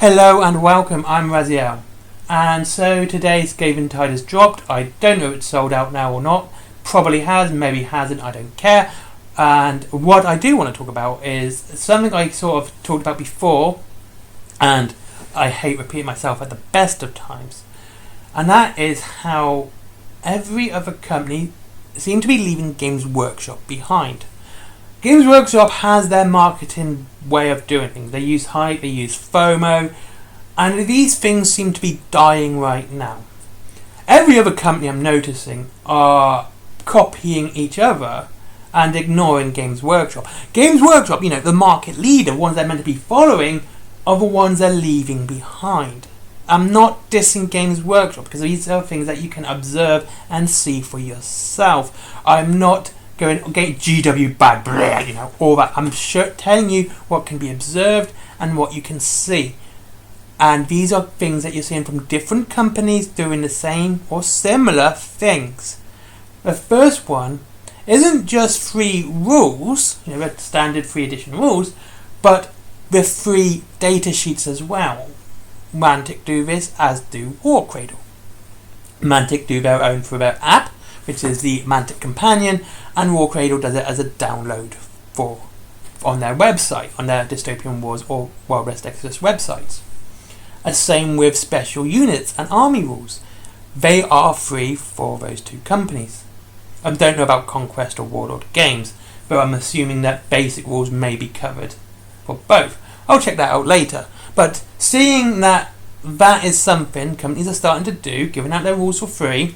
Hello and welcome, I'm Raziel. And so today Skaventide has dropped. I don't know if it's sold out now or not. Probably has, maybe hasn't, I don't care. And what I do want to talk about is something I sort of talked about before, and I hate repeating myself at the best of times. And that is how every other company seem to be leaving Games Workshop behind. Games Workshop has their marketing way of doing things. They use hype, they use FOMO, and these things seem to be dying right now. Every other company I'm noticing are copying each other and ignoring Games Workshop. Games Workshop, the market leader, ones they're meant to be following, are the ones they're leaving behind. I'm not dissing Games Workshop because these are things that you can observe and see for yourself. I'm not going, okay, GW bad, blah, all that. I'm telling you what can be observed and what you can see. And these are things that you're seeing from different companies doing the same or similar things. The first one isn't just free rules, the standard free edition rules, but the free data sheets as well. Mantic do this, as do Warcradle. Mantic do their own through their app, which is the Mantic Companion, and Warcradle does it as a download on their website, on their Dystopian Wars or Wild West Exodus websites. The same with special units and army rules. They are free for those two companies. I don't know about Conquest or Warlord Games, but I'm assuming that basic rules may be covered for both. I'll check that out later. But seeing that is something companies are starting to do, giving out their rules for free.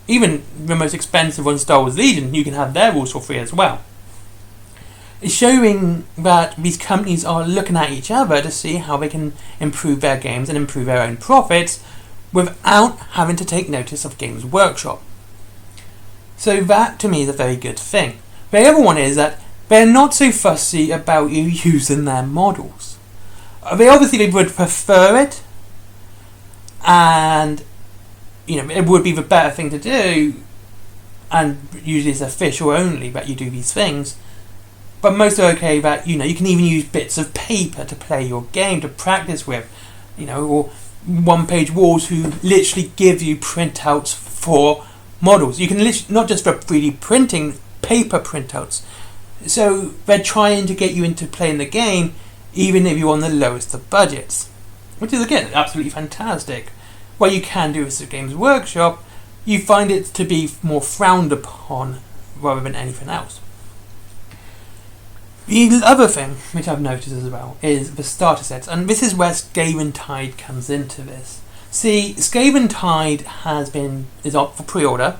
Even the most expensive one, Star Wars Legion, you can have their rules for free as well. It's showing that these companies are looking at each other to see how they can improve their games and improve their own profits without having to take notice of Games Workshop. So that to me is a very good thing. The other one is that they're not so fussy about you using their models. They would prefer it, and it would be the better thing to do, and usually it's official only that you do these things. But most are okay that you can even use bits of paper to play your game, to practice with, or one-page walls who literally give you printouts for models. You can literally, not just for 3D printing, paper printouts. So they're trying to get you into playing the game, even if you're on the lowest of budgets, which is again absolutely fantastic. What you can do with Games Workshop, you find it to be more frowned upon rather than anything else. The other thing which I've noticed as well is the starter sets, and this is where Skaventide comes into this. See, Skaventide is up for pre-order,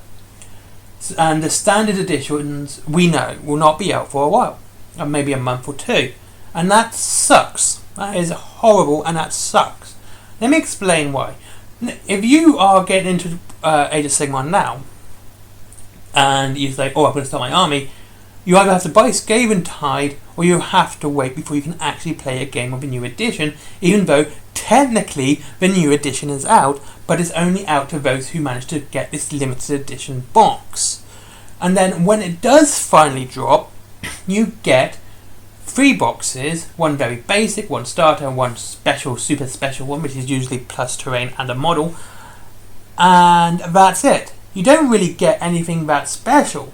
and the standard editions we know will not be out for a while, maybe a month or two, and that sucks. That is horrible, and that sucks. Let me explain why. If you are getting into Age of Sigmar now, and you say, I'm going to start my army, you either have to buy Skaventide or you have to wait before you can actually play a game of a new edition, even though technically the new edition is out, but it's only out to those who manage to get this limited edition box. And then when it does finally drop, you get 3 boxes, one very basic, one starter, and one special, super special one, which is usually plus terrain and a model, and that's it. You don't really get anything that special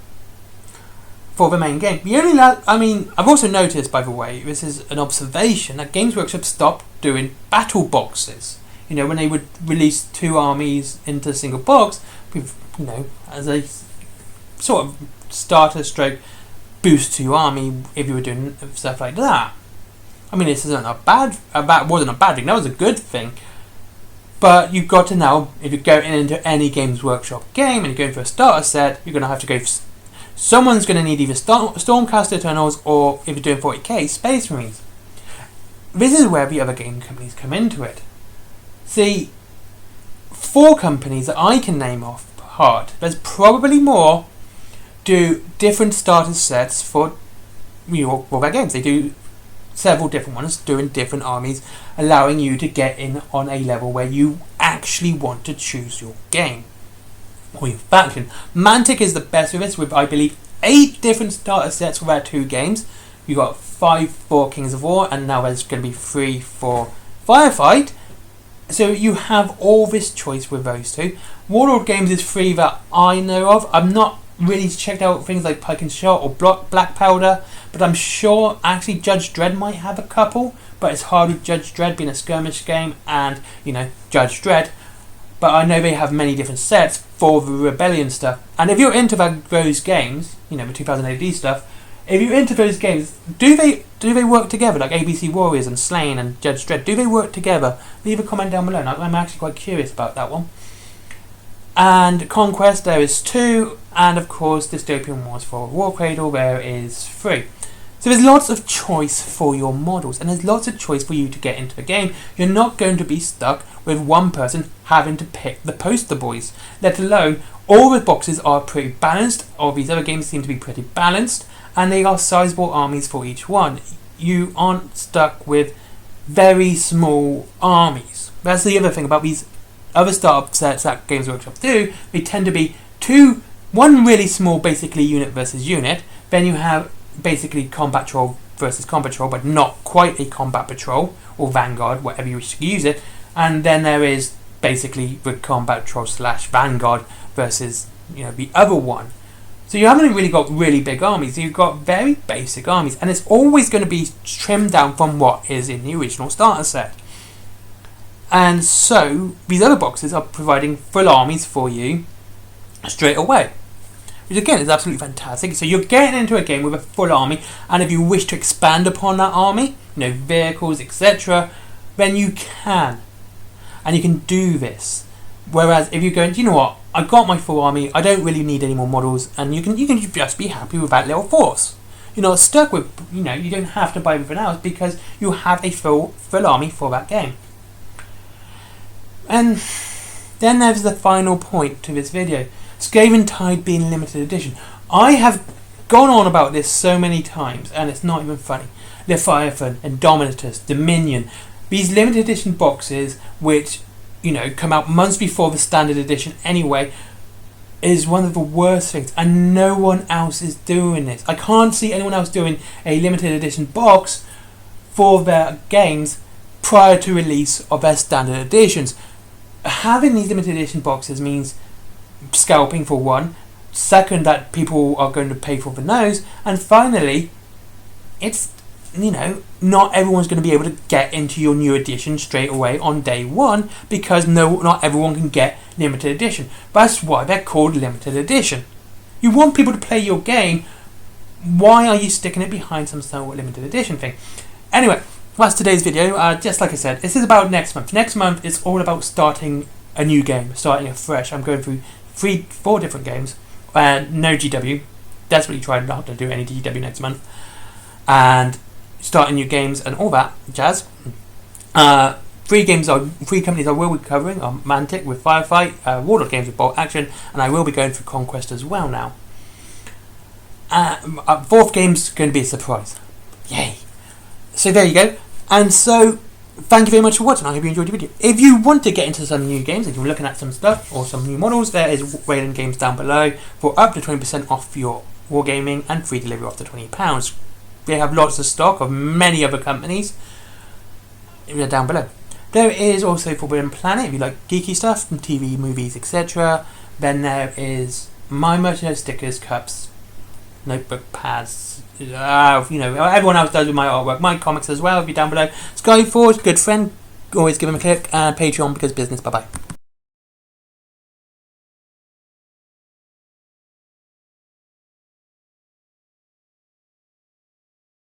for the main game. I've also noticed, by the way, this is an observation, that Games Workshop stopped doing battle boxes. When they would release 2 armies into a single box, with, as a sort of starter stroke boost to your army if you were doing stuff like that. This isn't wasn't a bad thing, that was a good thing. But you've got to now, if you're going into any Games Workshop game and you're going for a starter set, you're going to have to go someone's going to need either Stormcast Eternals or, if you're doing 40k, Space Marines. This is where the other game companies come into it. See, 4 companies that I can name off heart, there's probably more, do different starter sets for their games. They do several different ones, doing different armies, allowing you to get in on a level where you actually want to choose your game or your faction. Mantic is the best with this, with I believe 8 different starter sets for their 2 games. You got 5 for Kings of War, and now there's going to be 3 for Firefight, so you have all this choice with those two. Warlord Games is free that I know of. I'm not really checked out things like Pike and Shot or Black Powder, but I'm sure actually Judge Dredd might have a couple, but it's hard with Judge Dredd being a skirmish game and, Judge Dredd. But I know they have many different sets for the Rebellion stuff. And if you're into those games, the 2000 AD stuff, if you're into those games, do they work together, like ABC Warriors and Slain and Judge Dredd? Do they work together? Leave a comment down below. I'm actually quite curious about that one. And Conquest, there is 2, and of course Dystopian Wars for War Cradle, there is 3. So there's lots of choice for your models, and there's lots of choice for you to get into the game. You're not going to be stuck with one person having to pick the poster boys, let alone all the boxes are pretty balanced. All these other games seem to be pretty balanced, and they are sizable armies for each one. You aren't stuck with very small armies. That's the other thing about these other startup sets that Games Workshop do. They tend to be one really small, basically unit versus unit. Then you have basically combat patrol versus combat patrol, but not quite a combat patrol or vanguard, whatever you wish to use it. And then there is basically the combat patrol / vanguard versus the other one. So you haven't really got really big armies. You've got very basic armies, and it's always going to be trimmed down from what is in the original starter set. And so these other boxes are providing full armies for you straight away, which again is absolutely fantastic. So you're getting into a game with a full army, and if you wish to expand upon that army, vehicles, etc., then you can, and you can do this. Whereas if you're going, do you know what, I've got my full army, I don't really need any more models, and you can just be happy with that little force. You're not stuck with, you don't have to buy everything else because you have a full army for that game. And then there's the final point to this video. Skaventide being limited edition. I have gone on about this so many times, and it's not even funny. Leviathan, Indomitus, Dominion, these limited edition boxes, which come out months before the standard edition anyway, is one of the worst things, and no one else is doing this. I can't see anyone else doing a limited edition box for their games prior to release of their standard editions. Having these limited edition boxes means scalping for one, second that people are going to pay for the nose, and finally it's not everyone's going to be able to get into your new edition straight away on day one, because not everyone can get limited edition. That's why they're called limited edition. You want people to play your game. Why are you sticking it behind some sort of limited edition thing? Anyway, that's today's video. Just like I said, this is about next month. Next month it's all about starting a new game, starting afresh. I'm going through 4 different games, no GW. Desperately trying not to do any GW next month, and starting new games and all that jazz. 3 companies I will be covering are Mantic with Firefight, Warlord Games with Bolt Action, and I will be going through Conquest as well now. 4th game's going to be a surprise. Yay! So there you go. And so, thank you very much for watching. I hope you enjoyed the video. If you want to get into some new games, if you're looking at some stuff or some new models, there is Wayland Games down below for up to 20% off your wargaming and free delivery after £20. They have lots of stock of many other companies. They're down below. There is also Forbidden Planet if you like geeky stuff from TV, movies, etc. Then there is my merchandise, stickers, cups, notebook pads, everyone else does with my artwork, my comics as well. If you're down below, Skyforge, good friend, always give him a click, and Patreon because business. Bye bye.